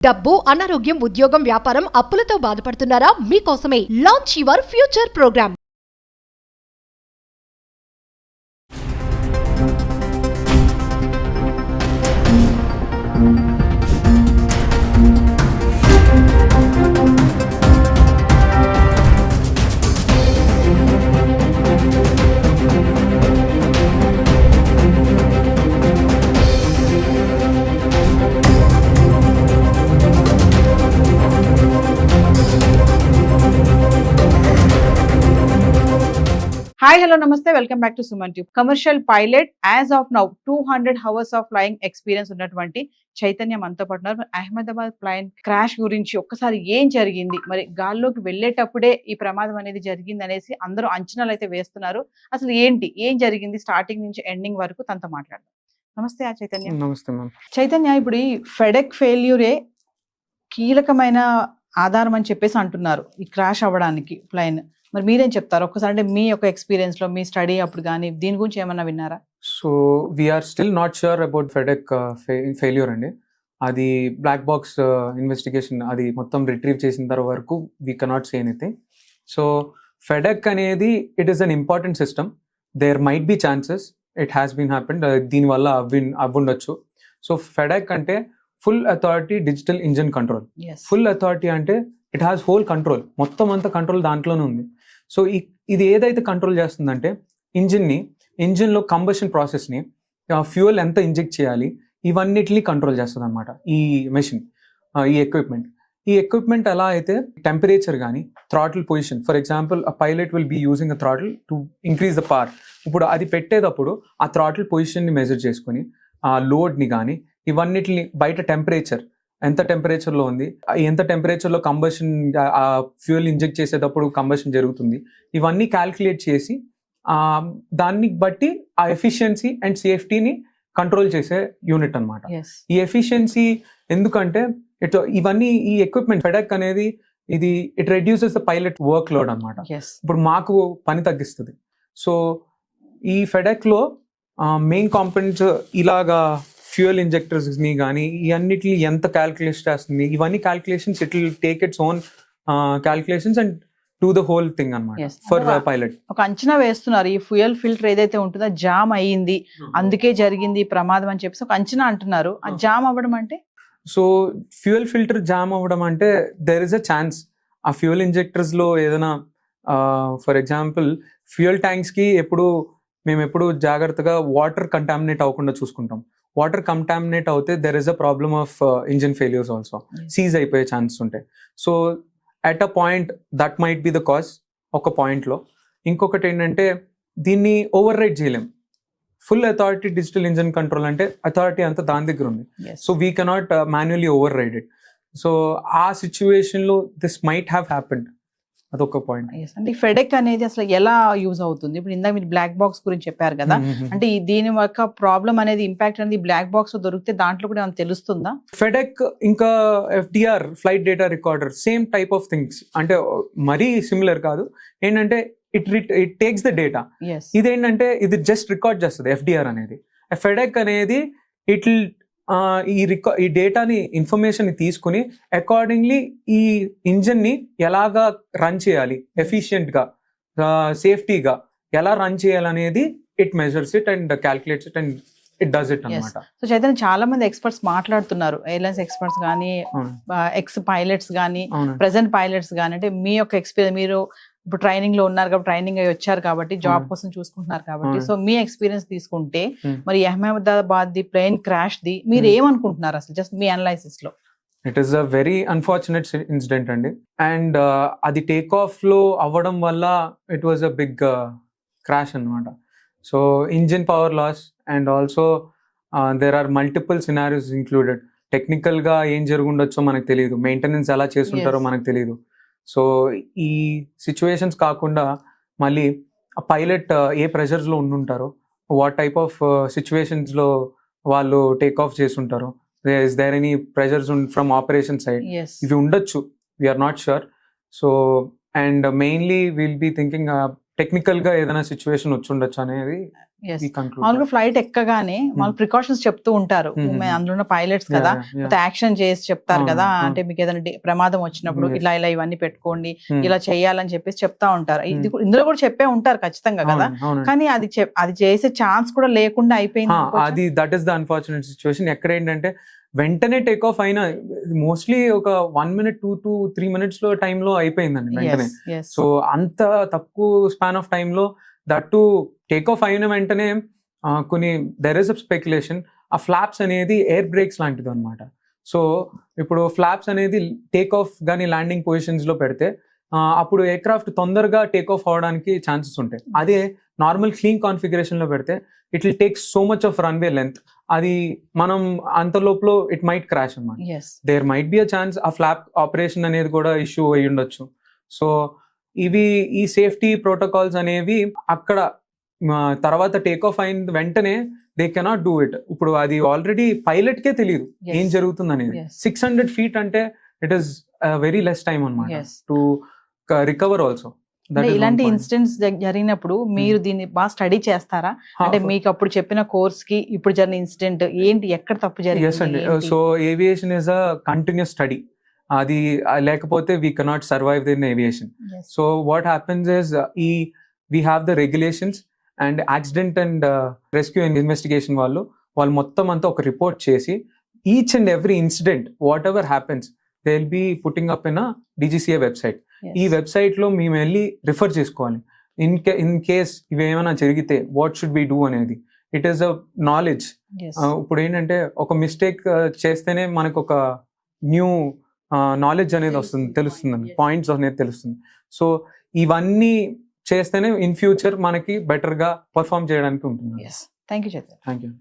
డబ్బు, అనారోగ్యం, ఉద్యోగం, వ్యాపారం, అప్పులతో బాధపడుతున్నారా? మీకోసమే launch your future program. Hi, hello, namaste. Welcome back to Suman Tube. Commercial pilot as of now 200 hours of flying experience ఉన్నటువంటి చైతన్య మనతో పాటు ఉన్నారు. అహ్మదాబాద్ ప్లేన్ క్రాష్ గురించి ఒక్కసారి ఏం జరిగింది, మరి గాల్లోకి వెళ్ళేటప్పుడే ఈ ప్రమాదం అనేది జరిగింది అనేసి అందరూ అంచనాలు అయితే వేస్తున్నారు. అసలు ఏం జరిగింది స్టార్టింగ్ నుంచి ఎండింగ్ వరకు తనతో మాట్లాడదాం. నమస్తే చైతన్య. నమస్తే మ్యామ్. చైతన్య, ఇప్పుడు ఈ ఫెడెక్ ఫెయిల్యూరే కీలకమైన ఆధారం అని చెప్పేసి అంటున్నారు ఈ క్రాష్ అవ్వడానికి ప్లేన్. మరి మీరేం చెప్తారు ఒక్కసారి, అంటే మీ యొక్క ఎక్స్పీరియన్స్ లో మీ స్టడీ అప్పుడు కానీ దీని గురించి ఏమన్నా విన్నారా? So we're still not sure about FADEC failure అండి. అది బ్లాక్ బాక్స్ ఇన్వెస్టిగేషన్ అది మొత్తం రిట్రీవ్ చేసిన తర్వాత వరకు we cannot say anything. So FADEC అనేది it is an important system. There might be chances it has been happened, దీనివల్ల అవ్వుండొచ్చు. సో ఫెడెక్ అంటే full authority digital engine control. Full authority అంటే ఇట్ హ్యాస్ హోల్ కంట్రోల్, మొత్తం అంతా control దాంట్లోనే ఉంది. So ఇది ఏదైతే కంట్రోల్ చేస్తుందంటే ఇంజిన్లో కంబషన్ ప్రాసెస్ని, ఫ్యూయల్ ఎంత ఇంజెక్ట్ చేయాలి, ఇవన్నిటిని కంట్రోల్ చేస్తుంది అనమాట ఈ మెషిన్, ఈ ఎక్విప్మెంట్ ఎలా అయితే టెంపరేచర్ కానీ throttle position, for example a pilot will be using a throttle to increase the power. ఇప్పుడు అది పెట్టేటప్పుడు ఆ థ్రాటిల్ పొజిషన్ని మెజర్ చేసుకొని ఆ లోడ్ని కానీ ఇవన్నిటిని బయట టెంపరేచర్ ఎంత టెంపరేచర్లో ఉంది, ఎంత టెంపరేచర్లో కంబషన్ ఆ ఫ్యూయల్ ఇంజెక్ట్ చేసేటప్పుడు కంబషన్ జరుగుతుంది, ఇవన్నీ క్యాల్కులేట్ చేసి దాన్ని బట్టి ఆ ఎఫిషియన్సీ అండ్ సేఫ్టీని కంట్రోల్ చేసే యూనిట్ అనమాట. ఈ ఎఫిషియన్సీ ఎందుకంటే ఇవన్నీ ఈ ఎక్విప్మెంట్ ఫెడెక్ అనేది it reduces the pilot work load అనమాట. ఇప్పుడు మాకు పని తగ్గిస్తుంది. సో ఈ ఫెడెక్లో మెయిన్ కాంపోనెంట్స్ ఇలాగా ఫ్యూయల్ ఇంజెక్టర్స్ని కానీ ఇవన్నిటిని ఎంత క్యాల్కులేషన్ చేస్తుంది, ఇవన్నీ calculations it will take its own calculations and do the whole thing అన్నమాట ఫర్ పైలట్. ఒక అంచనా వేస్తున్నారు ఈ ఫ్యూయల్ ఫిల్టర్ ఏదైతే ఉంటుందో జామ్ అయ్యింది, అందుకే జరిగింది ప్రమాదం అని చెప్పేసి ఒక అంచనా అంటున్నారు. ఆ జామ్ అవ్వడం అంటే, సో ఫ్యూయల్ ఫిల్టర్ జామ్ అవ్వడం అంటే దెర్ ఇస్ అ ఛాన్స్ ఆ ఫ్యూయల్ ఇంజెక్టర్స్ లో ఏదైనా ఫర్ ఎగ్జాంపుల్ ఫ్యూయల్ ట్యాంక్స్ కి మేము ఎప్పుడు జాగ్రత్తగా వాటర్ కంటామినేట్ అవ్వకుండా చూసుకుంటాం. వాటర్ కంటామినేట్ అవుతే there is a problem of engine failures also, seize అయిపోయే ఛాన్సెస్ ఉంటాయి. So at a point that might be the cause ఒక పాయింట్లో. ఇంకొకటి ఏంటంటే దీన్ని ఓవర్ రైడ్ చేయలేం. Full authority digital engine control అంటే అథారిటీ అంతా దాని దగ్గర ఉంది. So we cannot manually override it. So ఆ సిచ్యువేషన్లో దిస్ మైట్ హ్యావ్ హ్యాపెండ్, అదొక పాయింట్. అంటే ఫెడెక్ అనేది అసలు ఎలా యూజ్ అవుతుంది? ఇప్పుడు ఇందాక మీరు బ్లాక్ బాక్స్ గురించి చెప్పారు కదా, అంటే దీని యొక్క ప్రాబ్లం అనేది ఇంపాక్ట్ అనేది బ్లాక్ బాక్స్ లో దొరికితే దాంట్లో కూడా ఏమైనా తెలుస్తుందా? ఫెడెక్ ఇంకా FDR flight data recorder same type of things, అంటే మరీ సిమిలర్ కాదు. ఏంటంటే ఇట్ టేక్స్ ద డేటా. ఇదేంటంటే ఇది జస్ట్ రికార్డ్ చేస్తుంది FDR అనేది. ఫెడెక్ అనేది ఈ డేటాని ఇన్ఫర్మేషన్ తీసుకుని అకార్డింగ్లీ ఈ ఇంజిన్ ని ఎలాగా రన్ చేయాలి, ఎఫిషియెంట్ గా సేఫ్టీగా ఎలా రన్ చేయాలనేది it measures it and calculates it and it does it అన్నమాట. సో చైతన్య, చాలా మంది ఎక్స్పర్ట్స్ మాట్లాడుతున్నారు, ఎయిర్లైన్స్ ఎక్స్పర్ట్స్ కానీ, ఎక్స్ పైలట్స్ కానీ, ప్రెసెంట్ పైలట్స్ కానీ, అంటే మీ యొక్క ఎక్స్పీరియన్స్, మీరు ఇప్పుడు ట్రైనింగ్ లో ఉన్నారు కాబట్టి, ట్రైనింగ్ అయ్యి వచ్చారు కాబట్టి, జాబ్ కోసం చూసుకుంటున్నారు కాబట్టి, సో మీ ఎక్స్పీరియన్స్ తీసుకుంటే మరి Ahmedabad the plane crash the మీరు ఏమనుకుంటున్నారు అసలు, జస్ట్ మీ అనలైసిస్ లో? It is a very unfortunate incident అండి. అండ్ అది టేక్ ఆఫ్ లో అవ్వడం వల్ల it was a big crash అన్నమాట. So engine power loss and also there are multiple scenarios included. Technical గా ఏం జరుగుండొచ్చో మనకు తెలియదు, మెయింటెనెన్స్ ఎలా చేస్తుంటారో మనకు తెలియదు. సో ఈ సిచ్యువేషన్స్ కాకుండా మళ్ళీ ఆ పైలట్ ఏ ప్రెషర్స్లో ఉండుంటారో, వాట్ టైప్ ఆఫ్ సిచ్యువేషన్స్లో వాళ్ళు టేక్ ఆఫ్ చేస్తుంటారో, is there any pressures from operation side, ఇవి ఉండొచ్చు, we're not sure. So and mainly will be thinking technical గా ఏదైనా సిచ్యువేషన్ వచ్చి ఉండొచ్చు అనేది Yes. ఈ conclude. మామూలుగా ఫ్లైట్ ఎక్కగానే వాళ్ళు ప్రికాషన్స్ చెప్తూ ఉంటారు. Hmm. అందులో ఉన్న పైలట్స్ కదా, యాక్షన్ చేసి చెప్తారు కదా, అంటే మీకు ఏదైనా ప్రమాదం వచ్చినప్పుడు Yes. ఇలా ఇలా ఇవన్నీ పెట్టుకోండి, Hmm. ఇలా చేయాలని చెప్పేసి చెప్తా ఉంటారు. ఇందులో కూడా చెప్పే ఉంటారు ఖచ్చితంగా కదా, కానీ అది చేసే ఛాన్స్ కూడా లేకుండా అయిపోయింది అనుకోవచ్చా? అది that is the unfortunate situation. ఎక్కడ ఏంటంటే వెంటనే టేక్ ఆఫ్ అయినా మోస్ట్లీ ఒక 1 minute 2 to 3 minutes లో టైంలో అయిపోయిందండి వెంటనే. Yes, yes. సో అంత తక్కువ స్పాన్ ఆఫ్ టైంలో దట్ టు టేక్ ఆఫ్ అయిన వెంటనే కొన్ని దెర్ ఇస్ అ స్పెక్యులేషన్ ఆ ఫ్లాప్స్ అనేది ఎయిర్ బ్రేక్స్ లాంటిది అనమాట. సో ఇప్పుడు ఫ్లాప్స్ అనేది టేక్ ఆఫ్ కానీ ల్యాండింగ్ పొజిషన్స్ లో పెడితే అప్పుడు ఎయిర్క్రాఫ్ట్ తొందరగా టేక్ ఆఫ్ అవడానికి ఛాన్సెస్ ఉంటాయి. అదే నార్మల్ క్లీన్ కాన్ఫిగరేషన్ లో పెడితే it will take so much of runway length, అది మనం అంత లోపల ఇట్ మైట్ క్రాష్ అన్నమాట. Yes. There might be a chance ఆ ఫ్లాప్ ఆపరేషన్ అనేది కూడా ఇష్యూ అయి ఉండొచ్చు. సో ఈ సేఫ్టీ ప్రోటోకాల్స్ అనేవి అక్కడ తర్వాత టేక్ ఆఫ్ అయిన వెంటనే దే కెనాట్ డూ ఇట్. ఇప్పుడు అది ఆల్రెడీ పైలట్ కే తెలియదు Yes. ఏం జరుగుతుంది అనేది. Yes. 600 feet అంటే it is very less time అనమాట Yes. To recover also. అంటే ఇలాంటి ఇన్సిడెంట్స్ జరిగినప్పుడు మీరు దీన్ని బాగా స్టడీ చేస్తారా? అంటే మీకు అప్పుడు చెప్పిన కోర్స్ కి ఇప్పుడు జరిగిన ఇన్సిడెంట్ ఏంటి, ఎక్కడ తప్పు ఎస్ అండి. జరిగింది? So aviation is a continuous study. అది లేకపోతే we cannot survive in aviation. So what happens is we have the regulations and accident and rescue and investigation వాళ్ళు మొత్తం అంతా ఒక రిపోర్ట్ చేసి each and every incident what ever happens they will be putting up in a DGCA website. ఈ website లో మేము వెళ్ళి refer చేసుకోవాలి. ఇన్ కేస్ ఇవేమైనా జరిగితే వాట్ షుడ్ బి డూ అనేది. It is a knowledge. ఇప్పుడు ఏంటంటే ఒక మిస్టేక్ చేస్తేనే మనకు ఒక న్యూ నాలెడ్జ్ అనేది వస్తుంది, తెలుస్తుంది, పాయింట్స్ అనేది తెలుస్తుంది. సో ఇవన్నీ చేస్తేనే ఇన్ ఫ్యూచర్ మనకి బెటర్ గా పర్ఫామ్ చేయడానికి ఉంటుంది. Thank you Chaitanya. Thank you.